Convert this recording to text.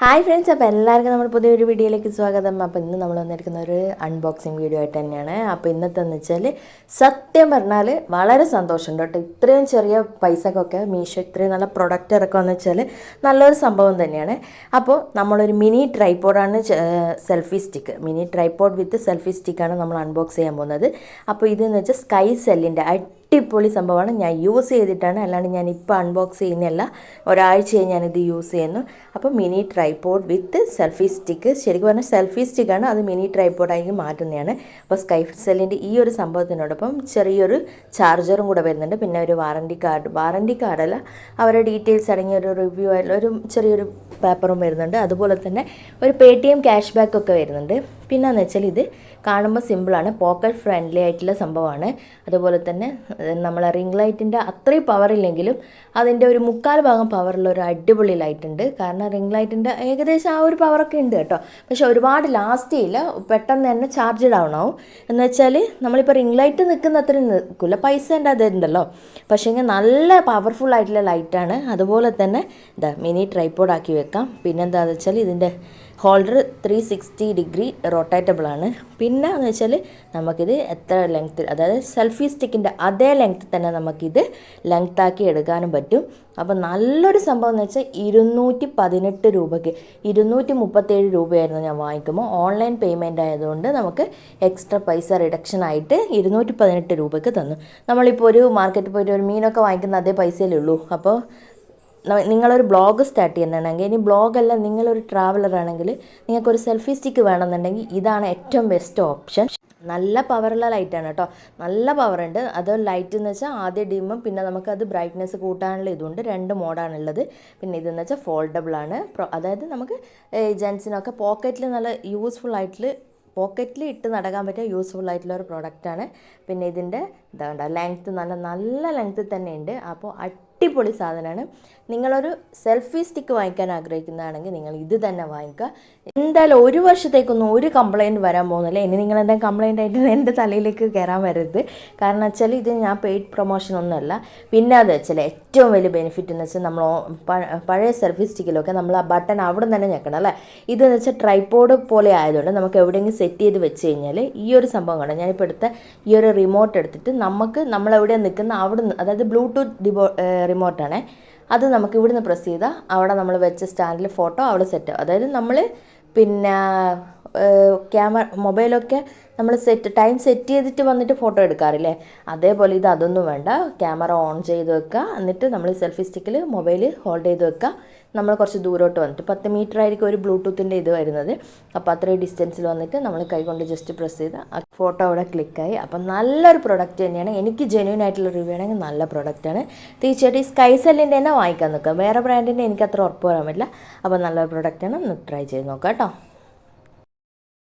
Hi friends, അപ്പോൾ എല്ലാവർക്കും നമ്മുടെ പുതിയൊരു വീഡിയോയിലേക്ക് സ്വാഗതം. അപ്പോൾ ഇന്ന് നമ്മൾ വന്നിരിക്കുന്ന ഒരു അൺബോക്സിങ് വീഡിയോ ആയിട്ട് തന്നെയാണ്. അപ്പോൾ ഇന്നത്തെന്ന് വെച്ചാൽ സത്യം പറഞ്ഞാൽ വളരെ സന്തോഷമുണ്ട് കേട്ടോ. ഇത്രയും ചെറിയ പൈസക്കൊക്കെ മീഷോ ഇത്രയും നല്ല പ്രൊഡക്റ്റ് ഇറക്കുമെന്ന് വെച്ചാൽ നല്ലൊരു സംഭവം തന്നെയാണ്. അപ്പോൾ നമ്മളൊരു മിനി ട്രൈപോഡാണ്, selfie stick, mini tripod with selfie സ്റ്റിക്കാണ് നമ്മൾ അൺബോക്സ് ചെയ്യാൻ പോകുന്നത്. അപ്പോൾ ഇതെന്ന് വെച്ചാൽ സ്കൈ സെല്ലിൻ്റെ അടിപൊളി സംഭവമാണ്. ഞാൻ യൂസ് ചെയ്തിട്ടാണ്, അല്ലാണ്ട് ഞാനിപ്പോൾ അൺബോക്സ് ചെയ്യുന്നില്ല. ഒരാഴ്ചയായി ഞാനിത് യൂസ് ചെയ്യുന്നു. അപ്പോൾ mini tripod with selfie stick, ശരിക്കും പറഞ്ഞാൽ സെൽഫി സ്റ്റിക്കാണ്, അത് മിനി ട്രൈപോഡായി മാറ്റുന്നതാണ്. അപ്പോൾ സ്കൈ സെല്ലിൻ്റെ ഈ ഒരു സംഭവത്തിനോടൊപ്പം ചെറിയൊരു ചാർജറും കൂടെ വരുന്നുണ്ട്. പിന്നെ ഒരു വാറണ്ടി കാർഡല്ല, അവരുടെ ഡീറ്റെയിൽസ് അടങ്ങിയ ഒരു റിവ്യൂ ആയിട്ടുള്ള ഒരു ചെറിയൊരു പേപ്പറും വരുന്നുണ്ട്. അതുപോലെ തന്നെ ഒരു പേടിഎം ക്യാഷ് ബാക്ക് ഒക്കെ വരുന്നുണ്ട്. പിന്നെയെന്ന് വെച്ചാൽ ഇത് കാണുമ്പോൾ സിമ്പിളാണ്, പോക്കറ്റ് ഫ്രണ്ട്ലി ആയിട്ടുള്ള സംഭവമാണ്. അതുപോലെ തന്നെ നമ്മളെ റിംഗ് ലൈറ്റിൻ്റെ അത്രയും പവറില്ലെങ്കിലും അതിൻ്റെ ഒരു 3/4 പവറുള്ള ഒരു അടിപൊളി ലൈറ്റ് ഉണ്ട്. കാരണം റിംഗ് ലൈറ്റിൻ്റെ ഏകദേശം ആ ഒരു പവറൊക്കെ ഉണ്ട് കേട്ടോ. പക്ഷെ ഒരുപാട് ലാസ്റ്റ് ചെയ്യില്ല, പെട്ടെന്ന് തന്നെ ചാർജ് ഡൗൺ ആവും. എന്ന് വെച്ചാൽ നമ്മളിപ്പോൾ റിംഗ് ലൈറ്റ് നിൽക്കുന്ന അത്രയും നിൽക്കില്ല, പൈസേൻ്റെ അതുണ്ടല്ലോ. പക്ഷേങ്കിൽ നല്ല പവർഫുൾ ആയിട്ടുള്ള ലൈറ്റാണ്. അതുപോലെ തന്നെ ഇതാ മിനി ട്രൈപോഡ് ആക്കി വെക്കാം. പിന്നെന്താണെന്ന് വെച്ചാൽ ഇതിൻ്റെ ഹോൾഡർ 360 ഡിഗ്രി റൊട്ടേറ്റബിൾ ആണ്. പിന്നെ എന്ന് വെച്ചാൽ നമുക്കിത് എത്ര ലെങ്ത്ത്, അതായത് സെൽഫി സ്റ്റിക്കിൻ്റെ അതേ ലെങ്ത്ത് തന്നെ നമുക്കിത് ലെങ്ത്താക്കി എടുക്കാനും പറ്റും. അപ്പോൾ നല്ലൊരു സംഭവം എന്ന് വെച്ചാൽ 218 രൂപയ്ക്ക്, 237 രൂപയായിരുന്നു ഞാൻ വാങ്ങിക്കുമ്പോൾ. ഓൺലൈൻ പേയ്മെൻറ്റ് ആയതുകൊണ്ട് നമുക്ക് എക്സ്ട്രാ പൈസ റിഡക്ഷൻ ആയിട്ട് 218 രൂപയ്ക്ക് തന്നു. നമ്മളിപ്പോൾ ഒരു മാർക്കറ്റിൽ പോയിട്ട് ഒരു മീനൊക്കെ വാങ്ങിക്കുന്ന അതേ പൈസയിലേ ഉള്ളൂ. അപ്പോൾ നിങ്ങളൊരു ബ്ലോഗ് സ്റ്റാർട്ട് ചെയ്യുന്നുണ്ടെങ്കിൽ, ഇനി ബ്ലോഗല്ല നിങ്ങളൊരു ട്രാവലറാണെങ്കിൽ, നിങ്ങൾക്കൊരു സെൽഫി സ്റ്റിക്ക് വേണമെന്നുണ്ടെങ്കിൽ ഇതാണ് ഏറ്റവും ബെസ്റ്റ് ഓപ്ഷൻ. നല്ല പവറുള്ള ലൈറ്റാണ് കേട്ടോ, നല്ല പവറുണ്ട്. അത് ലൈറ്റ് എന്ന് വെച്ചാൽ ആദ്യം ഡിമ്മും പിന്നെ നമുക്കത് ബ്രൈറ്റ്നെസ് കൂട്ടാനുള്ള ഇതുണ്ട്. 2 മോഡാണുള്ളത്. പിന്നെ ഇതെന്ന് വെച്ചാൽ ഫോൾഡബിളാണ്. അതായത് നമുക്ക് ജെൻസിനൊക്കെ പോക്കറ്റിൽ നല്ല യൂസ്ഫുൾ ആയിട്ടുള്ള, പോക്കറ്റിൽ ഇട്ട് നടക്കാൻ പറ്റിയ യൂസ്ഫുൾ ആയിട്ടുള്ള ഒരു പ്രോഡക്റ്റാണ്. പിന്നെ ഇതിൻ്റെ എന്താ ലെങ്ത്ത് നല്ല ലെങ്ത്ത് തന്നെ ഉണ്ട്. അപ്പോൾ അടിപൊളി സാധനമാണ്. നിങ്ങളൊരു സെൽഫി സ്റ്റിക്ക് വാങ്ങിക്കാൻ ആഗ്രഹിക്കുന്നതാണെങ്കിൽ നിങ്ങൾ ഇത് തന്നെ വാങ്ങിക്കുക. എന്തായാലും ഒരു വർഷത്തേക്കൊന്നും ഒരു കംപ്ലയിൻറ്റ് വരാൻ പോകുന്നില്ല. ഇനി നിങ്ങൾ എന്താ കംപ്ലയിൻ്റ് ആയിട്ട് എൻ്റെ തലയിലേക്ക് കയറാൻ വരരുത്. കാരണം വെച്ചാൽ ഇത് ഞാൻ പെയ്ഡ് പ്രൊമോഷനൊന്നുമല്ല. പിന്നെ അത് വെച്ചാൽ ഏറ്റവും വലിയ ബെനിഫിറ്റ് എന്ന് വെച്ചാൽ നമ്മൾ പഴയ സെൽഫി സ്റ്റിക്കിലൊക്കെ നമ്മൾ ആ ബട്ടൺ അവിടെ തന്നെ ഞെക്കണം അല്ലേ. ഇതെന്ന് വെച്ചാൽ ട്രൈപോഡ് പോലെ ആയതുകൊണ്ട് നമുക്ക് എവിടെയെങ്കിലും സെറ്റ് ചെയ്ത് വെച്ച് കഴിഞ്ഞാൽ ഈ ഒരു സംഭവം കാണാം. ഞാനിപ്പോൾ എടുത്ത ഈ ഒരു റിമോട്ട് എടുത്തിട്ട് നമ്മളെവിടെയാണ് നിൽക്കുന്ന അവിടെ നിന്ന്, അതായത് ബ്ലൂടൂത്ത് റിമോട്ടാണ്, അത് നമുക്ക് ഇവിടുന്ന് പ്രസ് ചെയ്താൽ അവിടെ നമ്മൾ വെച്ച സ്റ്റാൻഡിൽ ഫോട്ടോ അവിടെ സെറ്റ് ആവും. അതായത് നമ്മൾ പിന്നെ ക്യാമറ മൊബൈലൊക്കെ നമ്മൾ ടൈം സെറ്റ് ചെയ്തിട്ട് വന്നിട്ട് ഫോട്ടോ എടുക്കാറില്ലേ, അതേപോലെ ഇത് അതൊന്നും വേണ്ട. ക്യാമറ ഓൺ ചെയ്ത് വെക്കുക, എന്നിട്ട് നമ്മൾ സെൽഫി സ്റ്റിക്കിൽ മൊബൈൽ ഹോൾഡ് ചെയ്ത് വെക്കുക. നമ്മൾ കുറച്ച് ദൂരോട്ട് വന്നിട്ട് 10 മീറ്റർ ആയിരിക്കും ഒരു ബ്ലൂടൂത്തിൻ്റെ ഇത് വരുന്നത്. അപ്പോൾ അത്രയും ഡിസ്റ്റൻസിൽ വന്നിട്ട് നമ്മൾ കൈകൊണ്ട് ജസ്റ്റ് പ്രസ് ചെയ്ത് ആ ഫോട്ടോ അവിടെ ക്ലിക്കായി. അപ്പം നല്ലൊരു പ്രൊഡക്റ്റ് തന്നെയാണ്. എനിക്ക് ജെന്യൂൻ ആയിട്ടുള്ള റിവ്യൂ ആണെങ്കിൽ നല്ല പ്രൊഡക്റ്റാണ്. തീർച്ചയായിട്ടും ഈ സ്കൈ സെല്ലിൻ്റെ തന്നെ വാങ്ങിക്കാൻ നോക്കുക. വേറെ ബ്രാൻഡിൻ്റെ എനിക്ക് അത്ര ഉറപ്പ് പറയാൻ പറ്റില്ല. അപ്പോൾ നല്ലൊരു പ്രൊഡക്റ്റാണ്, ഒന്ന് ട്രൈ ചെയ്ത് നോക്കാം കേട്ടോ.